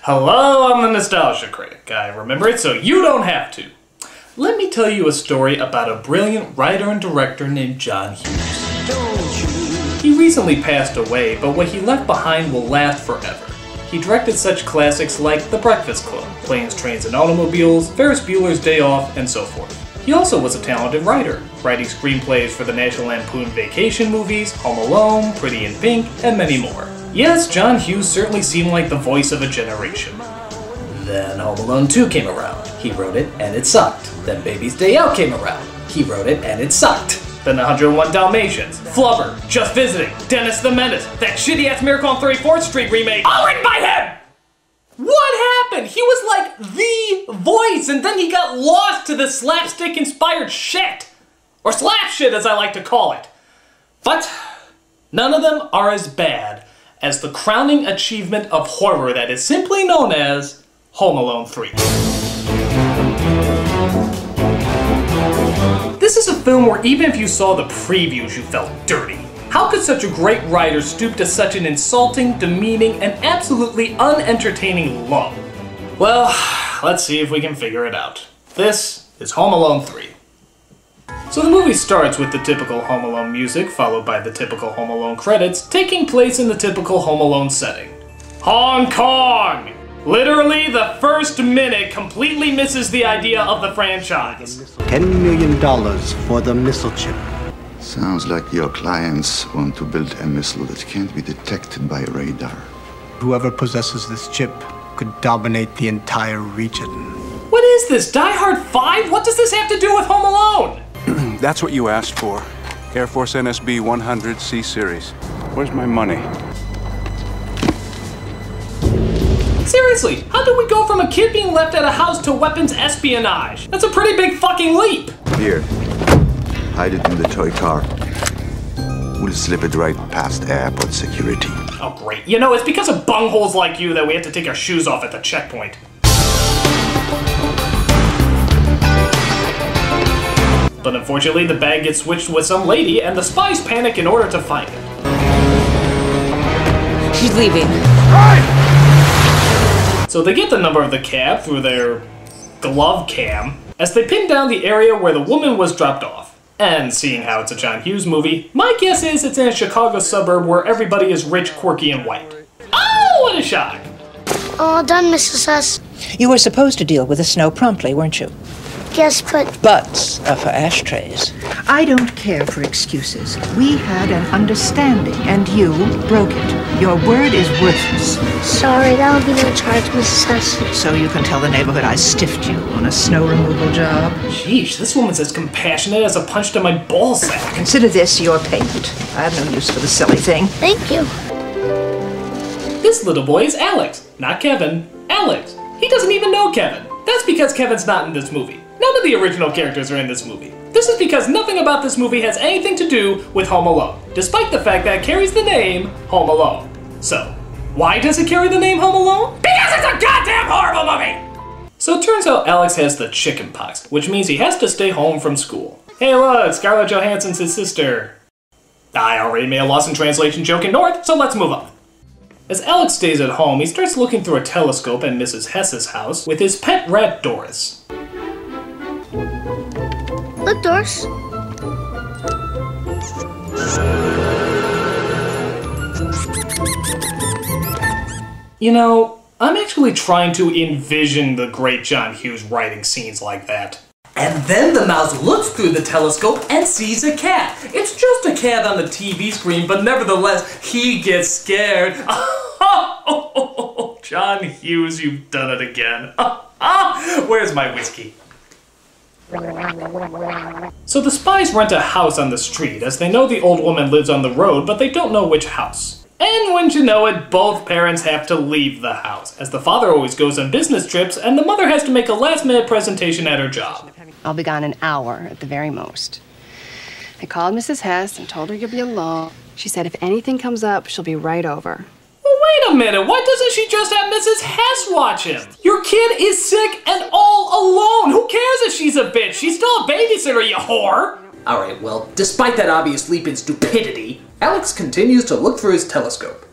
Hello, I'm the Nostalgia Critic. I remember it so you don't have to. Let me tell you a story about a brilliant writer and director named John Hughes. He recently passed away, but what he left behind will last forever. He directed such classics like The Breakfast Club, Planes, Trains, and Automobiles, Ferris Bueller's Day Off, and so forth. He also was a talented writer, writing screenplays for the National Lampoon Vacation movies, Home Alone, Pretty in Pink, and many more. Yes, John Hughes certainly seemed like the voice of a generation. Then Home Alone 2 came around. He wrote it, and it sucked. Then Baby's Day Out came around. He wrote it, and it sucked. Then 101 Dalmatians, Flubber, Just Visiting, Dennis the Menace, that shitty-ass Miracle on 34th Street remake, all written by him! What happened? He was like the voice, and then he got lost to the slapstick-inspired shit. Or slap shit, as I like to call it. But none of them are as bad as the crowning achievement of horror that is simply known as Home Alone 3. This is a film where even if you saw the previews, you felt dirty. How could such a great writer stoop to such an insulting, demeaning, and absolutely unentertaining low? Well, let's see if we can figure it out. This is Home Alone 3. So the movie starts with the typical Home Alone music, followed by the typical Home Alone credits, taking place in the typical Home Alone setting. Hong Kong! Literally, the first minute completely misses the idea of the franchise. $10 million for the missile chip. Sounds like your clients want to build a missile that can't be detected by radar. Whoever possesses this chip could dominate the entire region. What is this, Die Hard 5? What does this have to do with Home Alone? That's what you asked for. Air Force NSB 100 C Series. Where's my money? Seriously, how do we go from a kid being left at a house to weapons espionage? That's a pretty big fucking leap! Here, hide it in the toy car. We'll slip it right past airport security. Oh great, you know, it's because of bungholes like you that we have to take our shoes off at the checkpoint. But unfortunately, the bag gets switched with some lady, and the spies panic in order to find it. She's leaving. So they get the number of the cab through their glove cam as they pin down the area where the woman was dropped off. And seeing how it's a John Hughes movie, my guess is it's in a Chicago suburb where everybody is rich, quirky, and white. Oh, what a shock! All done, Mrs. S. You were supposed to deal with the snow promptly, weren't you? Yes, but... Butts are for ashtrays. I don't care for excuses. We had an understanding, and you broke it. Your word is worthless. Sorry, that'll be no charge, Mrs. S. So you can tell the neighborhood I stiffed you on a snow removal job. Sheesh, this woman's as compassionate as a punch to my ballsack. Consider this your payment. I have no use for the silly thing. Thank you. This little boy is Alex, not Kevin. Alex. He doesn't even know Kevin. That's because Kevin's not in this movie. None of the original characters are in this movie. This is because nothing about this movie has anything to do with Home Alone, despite the fact that it carries the name Home Alone. So, why does it carry the name Home Alone? Because it's a goddamn horrible movie! So it turns out Alex has the chicken pox, which means he has to stay home from school. Hey look, Scarlett Johansson's his sister. I already made a Lost in Translation joke in North, so let's move on. As Alex stays at home, he starts looking through a telescope at Mrs. Hess's house with his pet rat Doris. Look, Doris. You know, I'm actually trying to envision the great John Hughes writing scenes like that. And then the mouse looks through the telescope and sees a cat. It's just a cat on the TV screen, but nevertheless, he gets scared. John Hughes, you've done it again. Where's my whiskey? So the spies rent a house on the street, as they know the old woman lives on the road, but they don't know which house. And wouldn't you know it, both parents have to leave the house, as the father always goes on business trips, and the mother has to make a last-minute presentation at her job. I'll be gone an hour at the very most. I called Mrs. Hess and told her you'll be alone. She said if anything comes up, she'll be right over. Well, wait a minute, why doesn't she just have Mrs. Hess watch him? Your kid is sick and all alone. Who cares if she's a bitch? She's still a babysitter, you whore. Alright, well, despite that obvious leap in stupidity, Alex continues to look through his telescope.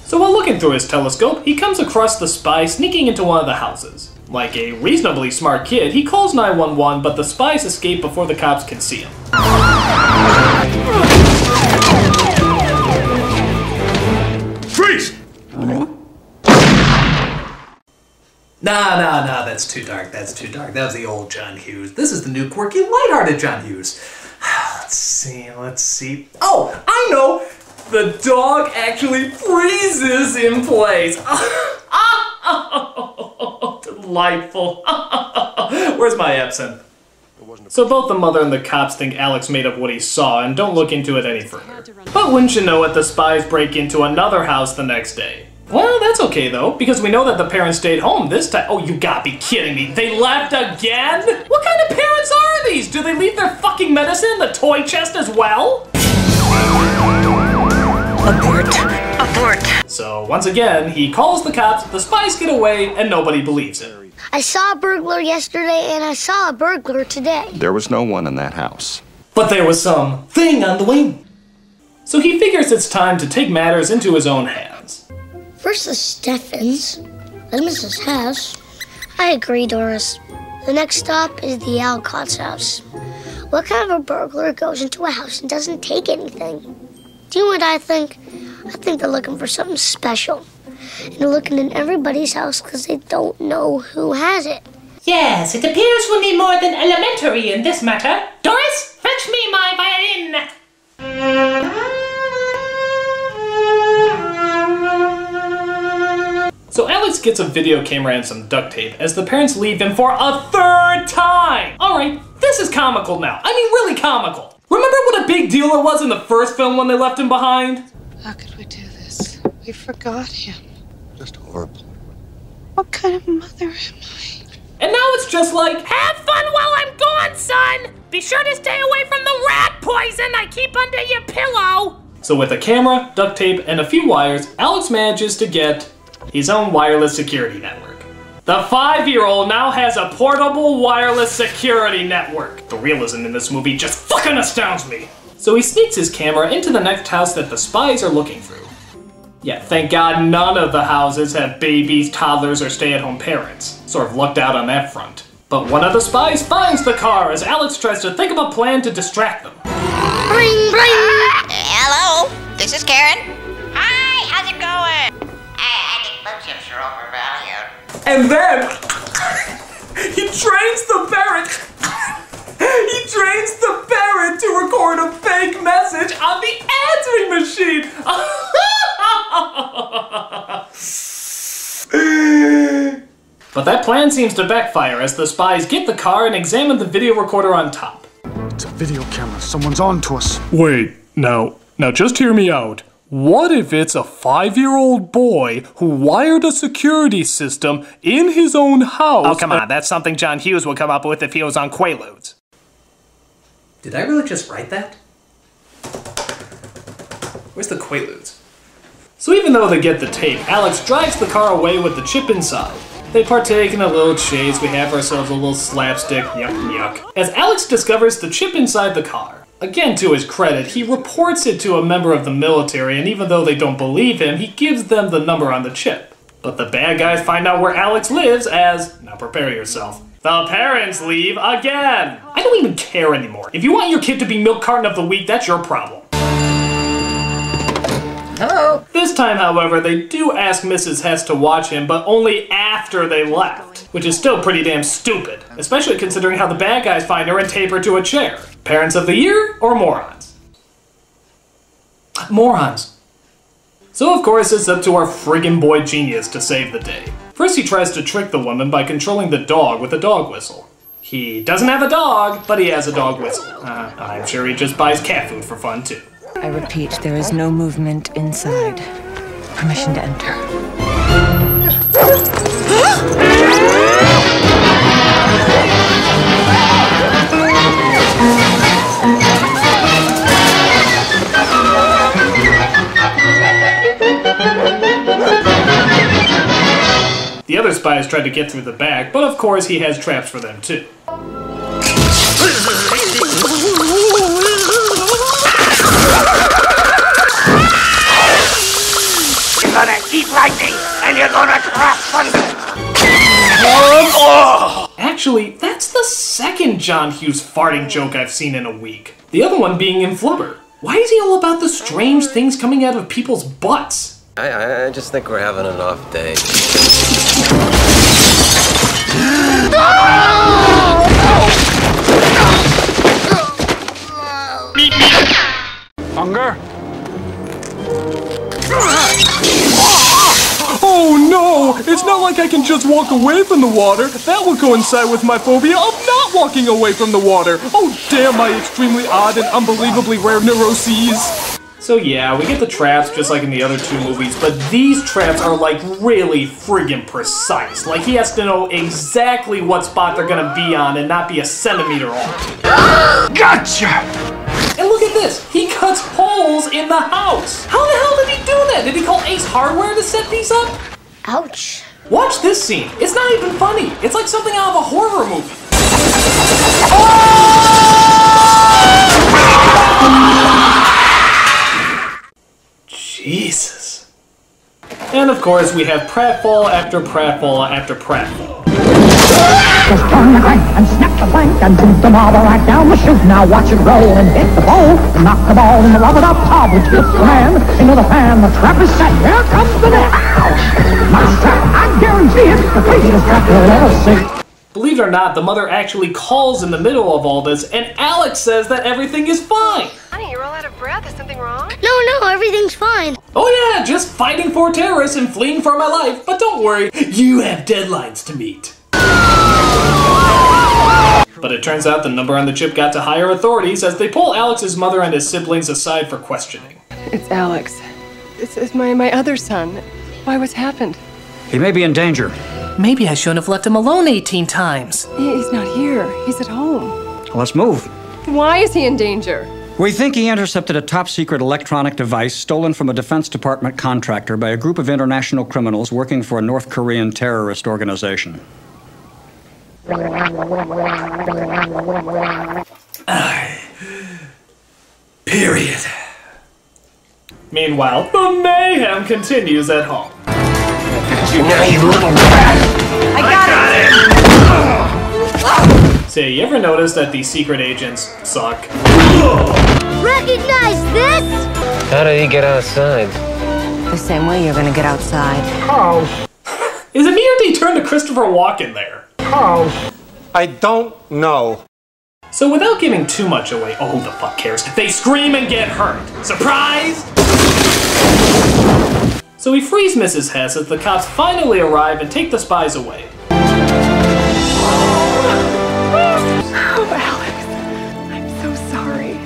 So while looking through his telescope, he comes across the spy sneaking into one of the houses. Like a reasonably smart kid, he calls 911, but the spies escape before the cops can see him. Freeze! Nah, that's too dark, that's too dark. That was the old John Hughes. This is the new quirky, lighthearted John Hughes. Let's see. Oh, I know! The dog actually freezes in place. Delightful. Where's my Epson? So both the mother and the cops think Alex made up what he saw and don't look into it any further. But wouldn't you know it, the spies break into another house the next day. Well, that's okay though, because we know that the parents stayed home this time. Oh, you gotta be kidding me. They left again? What kind of parents are these? Do they leave their fucking medicine in the toy chest as well? Abort. So once again, he calls the cops, the spies get away, and nobody believes him. I saw a burglar yesterday and I saw a burglar today. There was no one in that house. But there was some thing on the wing. So he figures it's time to take matters into his own hands. First the Steffens, then Mrs. Hess. I agree, Doris. The next stop is the Alcott's house. What kind of a burglar goes into a house and doesn't take anything? Do you know what I think? I think they're looking for something special. And they're looking in everybody's house because they don't know who has it. Yes, it appears we'll need more than elementary in this matter. Doris, fetch me my violin! So Alex gets a video camera and some duct tape as the parents leave him for a third time! Alright, this is comical now. I mean really comical. Remember what a big deal it was in the first film when they left him behind? How could we do this? We forgot him. Just horrible. What kind of mother am I? And now it's just like, Have fun while I'm gone, son! Be sure to stay away from the rat poison I keep under your pillow! So with a camera, duct tape, and a few wires, Alex manages to get his own wireless security network. The 5-year-old now has a portable wireless security network. The realism in this movie just fucking astounds me. So he sneaks his camera into the next house that the spies are looking through. Yeah, thank God none of the houses have babies, toddlers, or stay-at-home parents. Sort of lucked out on that front. But one of the spies finds the car as Alex tries to think of a plan to distract them. Bring, bring! Hello, this is Karen. Hi, how's it going? I think boat chips are overvalued. And then he trains the parrot. He trains the parrot to record a fake message on the answering machine. But that plan seems to backfire as the spies get the car and examine the video recorder on top. It's a video camera. Someone's on to us. Wait, now just hear me out. What if it's a 5-year-old boy who wired a security system in his own house? Oh, come on, that's something John Hughes would come up with if he was on Quaaludes. Did I really just write that? Where's the Quaaludes? So even though they get the tape, Alex drives the car away with the chip inside. They partake in a little chase, we have ourselves a little slapstick, yuck. As Alex discovers the chip inside the car. Again, to his credit, he reports it to a member of the military, and even though they don't believe him, he gives them the number on the chip. But the bad guys find out where Alex lives as, now prepare yourself, the parents leave again! I don't even care anymore. If you want your kid to be milk carton of the week, that's your problem. Hello? This time, however, they do ask Mrs. Hess to watch him, but only after they left. Which is still pretty damn stupid, especially considering how the bad guys find her and tape her to a chair. Parents of the year or morons? Morons. So of course it's up to our friggin' boy genius to save the day. First he tries to trick the woman by controlling the dog with a dog whistle. He doesn't have a dog, but he has a dog whistle. I'm sure he just buys cat food for fun too. I repeat, there is no movement inside. Permission to enter. The other spy guys tried to get through the back, but of course he has traps for them too. You're gonna eat lightning, and you're gonna crash thunder. Actually, that's the second John Hughes farting joke I've seen in a week. The other one being in Flubber. Why is he all about the strange things coming out of people's butts? I just think we're having an off day. Hunger? Oh no! It's not like I can just walk away from the water. That would coincide with my phobia of not walking away from the water. Oh damn my extremely odd and unbelievably rare neuroses. So yeah, we get the traps just like in the other two movies, but these traps are like really friggin' precise. Like he has to know exactly what spot they're gonna be on and not be a centimeter off. Gotcha! And look at this, he cuts holes in the house. How the hell did he do that? Did he call Ace Hardware to set these up? Ouch. Watch this scene. It's not even funny. It's like something out of a horror movie. Jesus. And of course, we have pratfall after pratfall after pratfall. Just turn the crank and snap the plank and shoot the marble right down the chute. Now watch it roll and hit the pole and knock the ball in the rubber duck tub, which hits the man into the pan. The trap is set. Here comes the net. Ouch! Nice trap. I guarantee it's the craziest trap you'll ever see. Believe it or not, the mother actually calls in the middle of all this, and Alex says that everything is fine. Honey, you're all out of breath. Is something wrong? No, everything's fine. Oh yeah, just fighting for terrorists and fleeing for my life. But don't worry, you have deadlines to meet. But it turns out the number on the chip got to higher authorities as they pull Alex's mother and his siblings aside for questioning. It's Alex. It's my other son. Why, what's happened? He may be in danger. Maybe I shouldn't have left him alone 18 times. He's not here. He's at home. Let's move. Why is he in danger? We think he intercepted a top-secret electronic device stolen from a Defense Department contractor by a group of international criminals working for a North Korean terrorist organization. Period. Meanwhile, the mayhem continues at home. You now, you little rat! I got it! Say, you ever notice that these secret agents suck? Recognize this? How did he get outside? The same way you're gonna get outside. Oh. Is it me or did he turn to Christopher Walken there? Oh. I don't know. So without giving too much away, oh who the fuck cares? They scream and get hurt. Surprise! So he frees Mrs. Hess as the cops finally arrive and take the spies away. Oh, Alex. I'm so sorry.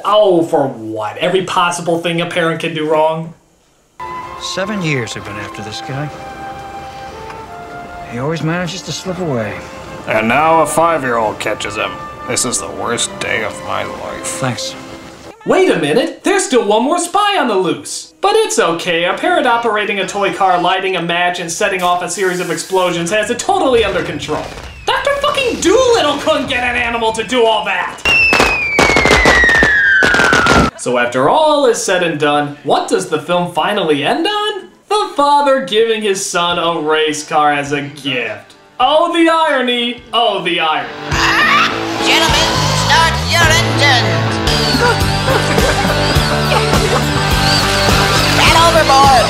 Oh, for what? Every possible thing a parent can do wrong? 7 years I've been after this guy. He always manages to slip away. And now a 5-year-old catches him. This is the worst day of my life. Thanks. Wait a minute, there's still one more spy on the loose. But it's okay, a parent operating a toy car, lighting a match, and setting off a series of explosions has it totally under control. Dr. fucking Doolittle couldn't get an animal to do all that! So after all is said and done, what does the film finally end on? The father giving his son a race car as a gift. Oh, the irony! Oh, the irony. Gentlemen, start your engines! Get overboard!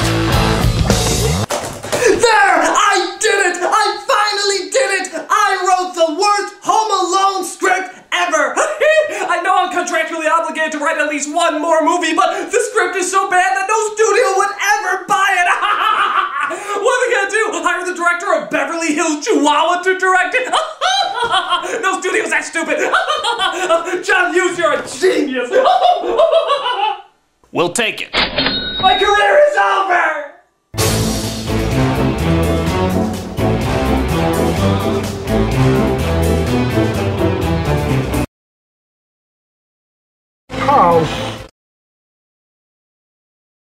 There! I did it! I finally did it! I wrote the worst Home Alone script ever! I know I'm contractually obligated to write at least one more movie, but the script is so bad that no studio would ever buy it! What are they gonna do? Hire the director of Beverly Hills Chihuahua to direct it? No studio's that stupid! John Hughes, you're a genius! We'll take it. My career is over!